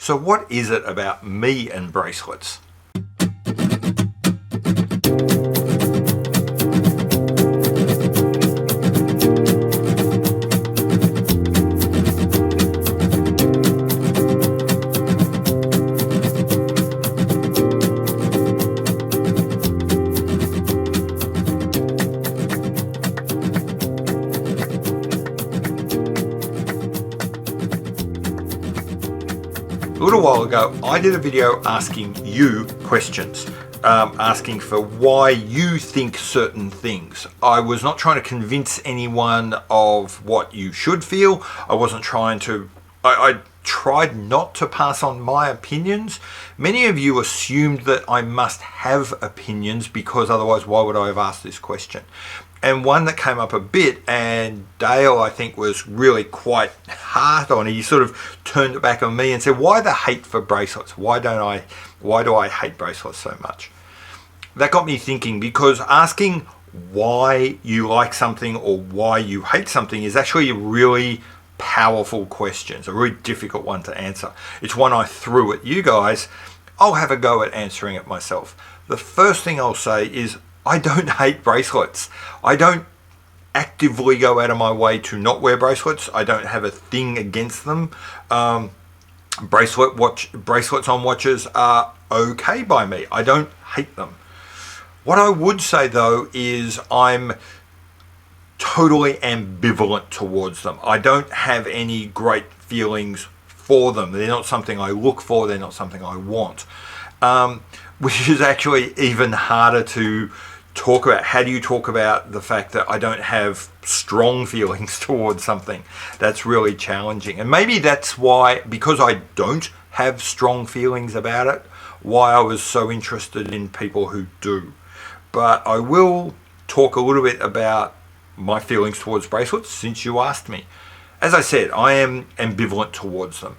So what is it about me and bracelets? A little while ago, I did a video asking you questions, asking for why you think certain things. I was not trying to convince anyone of what you should feel. I wasn't trying to, I tried not to pass on my opinions. Many of you assumed that I must have opinions because otherwise why would I have asked this question? And one that came up a bit, and Dale, I think, was really quite hard on it. He sort of turned it back on me and said, why the hate for bracelets? Why do I hate bracelets so much? That got me thinking, because asking why you like something or why you hate something is actually a really powerful question. It's a really difficult one to answer. It's one I threw at you guys. I'll have a go at answering it myself. The first thing I'll say is, I don't hate bracelets. I don't actively go out of my way to not wear bracelets. I don't have a thing against them. Bracelets on watches are okay by me. I don't hate them. What I would say though is I'm totally ambivalent towards them. I don't have any great feelings for them. They're not something I look for. They're not something I want. Which is actually even harder to talk about. How do you talk about the fact that I don't have strong feelings towards something? That's really challenging. And maybe that's why, because I don't have strong feelings about it, why I was so interested in people who do. But I will talk a little bit about my feelings towards bracelets since you asked me. As I said, I am ambivalent towards them.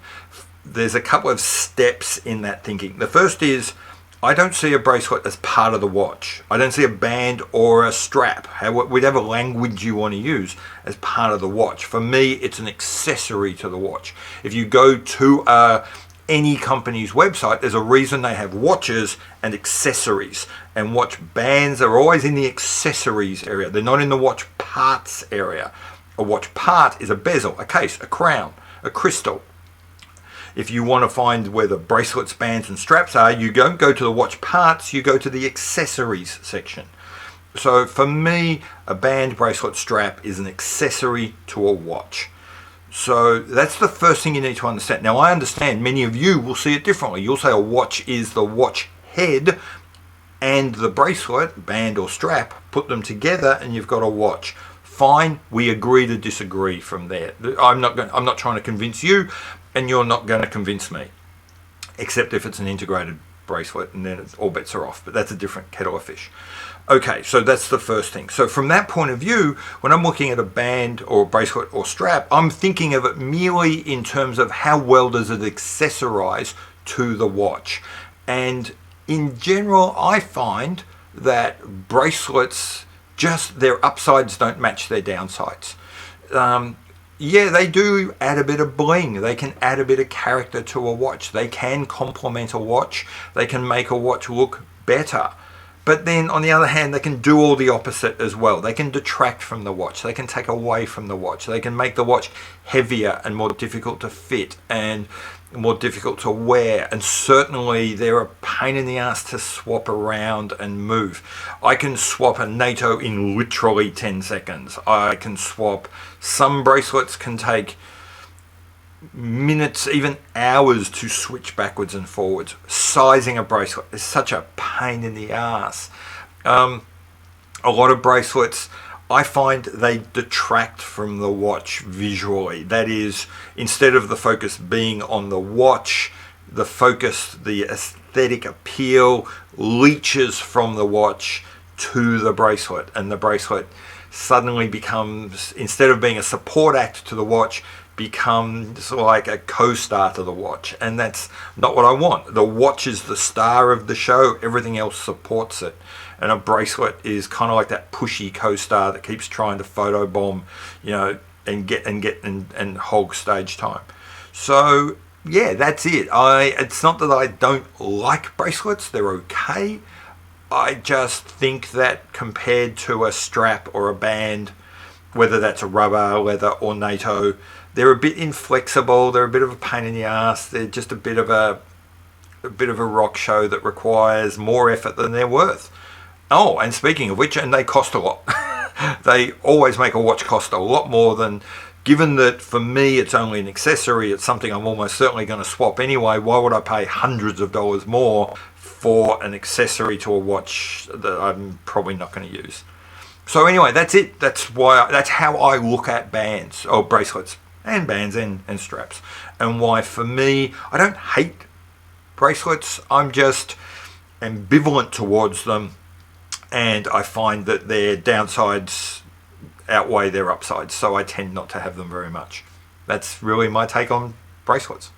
There's a couple of steps in that thinking. The first is, I don't see a bracelet as part of the watch. I don't see a band or a strap, whatever language you want to use, as part of the watch. For me, it's an accessory to the watch. If you go to any company's website, there's a reason they have watches and accessories. And watch bands are always in the accessories area. They're not in the watch parts area. A watch part is a bezel, a case, a crown, a crystal. If you want to find where the bracelets, bands and straps are, you don't go to the watch parts, you go to the accessories section. So for me, a band, bracelet, strap is an accessory to a watch. So that's the first thing you need to understand. Now I understand many of you will see it differently. You'll say a watch is the watch head and the bracelet, band or strap, put them together and you've got a watch. Fine, we agree to disagree from there. I'm not trying to convince you, and you're not going to convince me, except if it's an integrated bracelet, and then all bets are off. But that's a different kettle of fish. Okay, so that's the first thing. So from that point of view, when I'm looking at a band or a bracelet or strap, I'm thinking of it merely in terms of how well does it accessorize to the watch. And in general, I find that bracelets, just their upsides don't match their downsides. Yeah, they do add a bit of bling. They can add a bit of character to a watch. They can complement a watch. They can make a watch look better. But then on the other hand, they can do all the opposite as well. They can detract from the watch. They can take away from the watch. They can make the watch heavier and more difficult to fit and more difficult to wear. And certainly they're a pain in the ass to swap around and move. I can swap a NATO in literally 10 seconds. I can swap, some bracelets can take minutes, even hours to switch backwards and forwards. Sizing a bracelet is such a pain in the ass. A lot of bracelets, I find they detract from the watch visually. That is, instead of the focus being on the watch, the focus, the aesthetic appeal leaches from the watch to the bracelet, and the bracelet suddenly becomes, instead of being a support act to the watch, becomes like a co-star to the watch, and that's not what I want. The watch is the star of the show, everything else supports it, and a bracelet is kind of like that pushy co-star that keeps trying to photobomb, you know, and hog stage time. So yeah, that's it. It's not that I don't like bracelets, they're okay. I just think that compared to a strap or a band, whether that's a rubber, leather, or NATO, they're a bit inflexible. They're a bit of a pain in the ass. They're just a bit of a rock show that requires more effort than they're worth. Oh, and speaking of which, and they cost a lot. They always make a watch cost a lot more than. Given that for me it's only an accessory, it's something I'm almost certainly going to swap anyway. Why would I pay hundreds of dollars more for an accessory to a watch that I'm probably not going to use? So anyway, that's it. That's how I look at bands or bracelets and bands and straps, and why for me I don't hate bracelets. I'm just ambivalent towards them, and I find that their downsides outweigh their upsides, so I tend not to have them very much. That's really my take on bracelets.